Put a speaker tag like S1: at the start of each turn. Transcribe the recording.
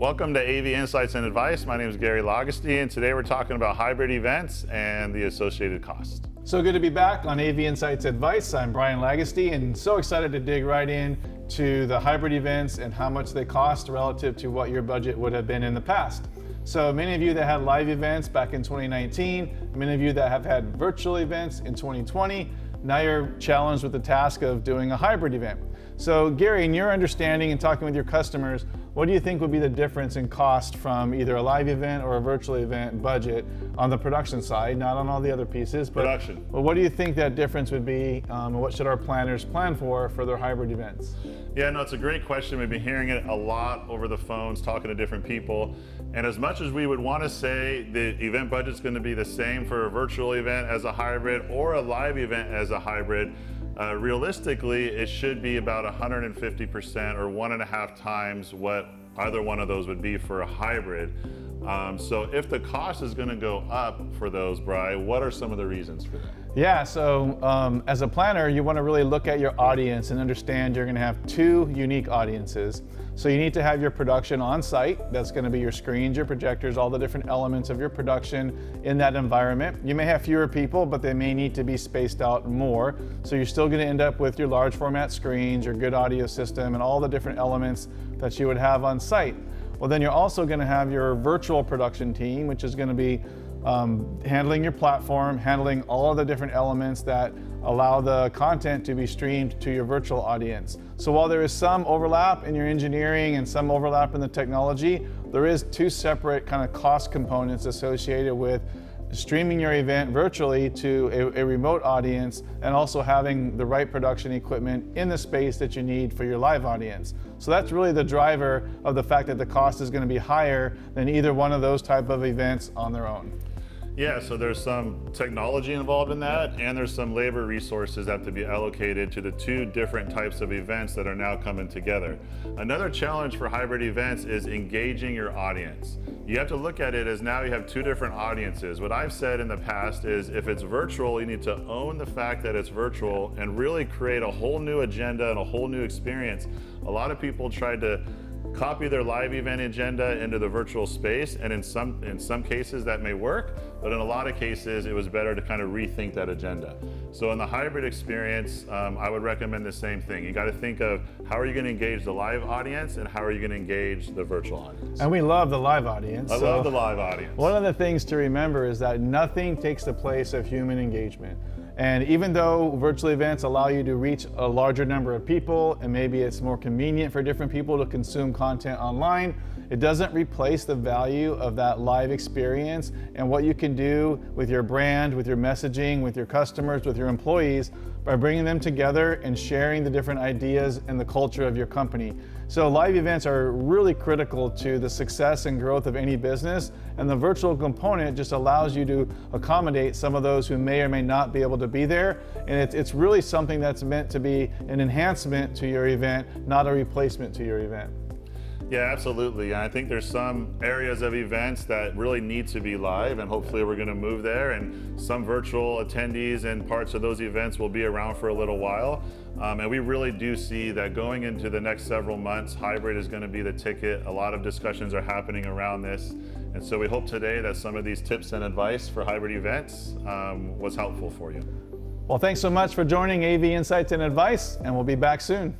S1: Welcome to AV Insights and Advice. My name is Gary Lagosty, and today we're talking about hybrid events and the associated cost.
S2: So good to be back on AV Insights Advice. I'm Brian Lagosty, and so excited to dig right in to the hybrid events and how much they cost relative to what your budget would have been in the past. So many of you that had live events back in 2019, many of you that have had virtual events in 2020, now you're challenged with the task of doing a hybrid event. So Gary, in your understanding and talking with your customers, what do you think would be the difference in cost from either a live event or a virtual event budget on the production side, not on all the other pieces? But,
S1: Production.
S2: Well, what do you think that difference would be? What should our planners plan for their hybrid events?
S1: Yeah, no, it's a great question. We've been hearing it a lot over the phones, talking to different people. And as much as we would want to say the event budget's going to be the same for a virtual event as a hybrid or a live event as a hybrid, realistically, it should be about 150% or 1.5 times what either one of those would be for a hybrid. So if the cost is going to go up for those, Bri, what are some of the reasons for that?
S2: Yeah, so as a planner, you want to really look at your audience and understand you're going to have two unique audiences. So you need to have your production on site. That's going to be your screens, your projectors, all the different elements of your production in that environment. You may have fewer people, but they may need to be spaced out more. So you're still going to end up with your large format screens, your good audio system, and all the different elements that you would have on site. Well, then you're also going to have your virtual production team, which is going to be handling your platform, handling all of the different elements that allow the content to be streamed to your virtual audience. So while there is some overlap in your engineering and some overlap in the technology, there is two separate kind of cost components associated with streaming your event virtually to a remote audience and also having the right production equipment in the space that you need for your live audience. So that's really the driver of the fact that the cost is going to be higher than either one of those type of events on their own.
S1: Yeah, so there's some technology involved in that, and there's some labor resources that have to be allocated to the two different types of events that are now coming together. Another challenge for hybrid events is engaging your audience. You have to look at it as now you have two different audiences. What I've said in the past is if it's virtual, you need to own the fact that it's virtual and really create a whole new agenda and a whole new experience. A lot of people tried to copy their live event agenda into the virtual space, and in some cases that may work, but in a lot of cases it was better to kind of rethink that agenda. So in the hybrid experience, I would recommend the same thing. You got to think of how are you going to engage the live audience and how are you going to engage the virtual audience.
S2: And we love the live audience.
S1: I love the live audience.
S2: One of the things to remember is that nothing takes the place of human engagement. And even though virtual events allow you to reach a larger number of people, and maybe it's more convenient for different people to consume content online, it doesn't replace the value of that live experience and what you can do with your brand, with your messaging, with your customers, with your employees by bringing them together and sharing the different ideas and the culture of your company. So live events are really critical to the success and growth of any business, and the virtual component just allows you to accommodate some of those who may or may not be able to be there, and it's really something that's meant to be an enhancement to your event, not a replacement to your event.
S1: Yeah, absolutely. And I think there's some areas of events that really need to be live, and hopefully we're going to move there, and some virtual attendees and parts of those events will be around for a little while. And we really do see that going into the next several months, hybrid is going to be the ticket. A lot of discussions are happening around this. And so we hope today that some of these tips and advice for hybrid events was helpful for you.
S2: Well, thanks so much for joining AV Insights and Advice, and we'll be back soon.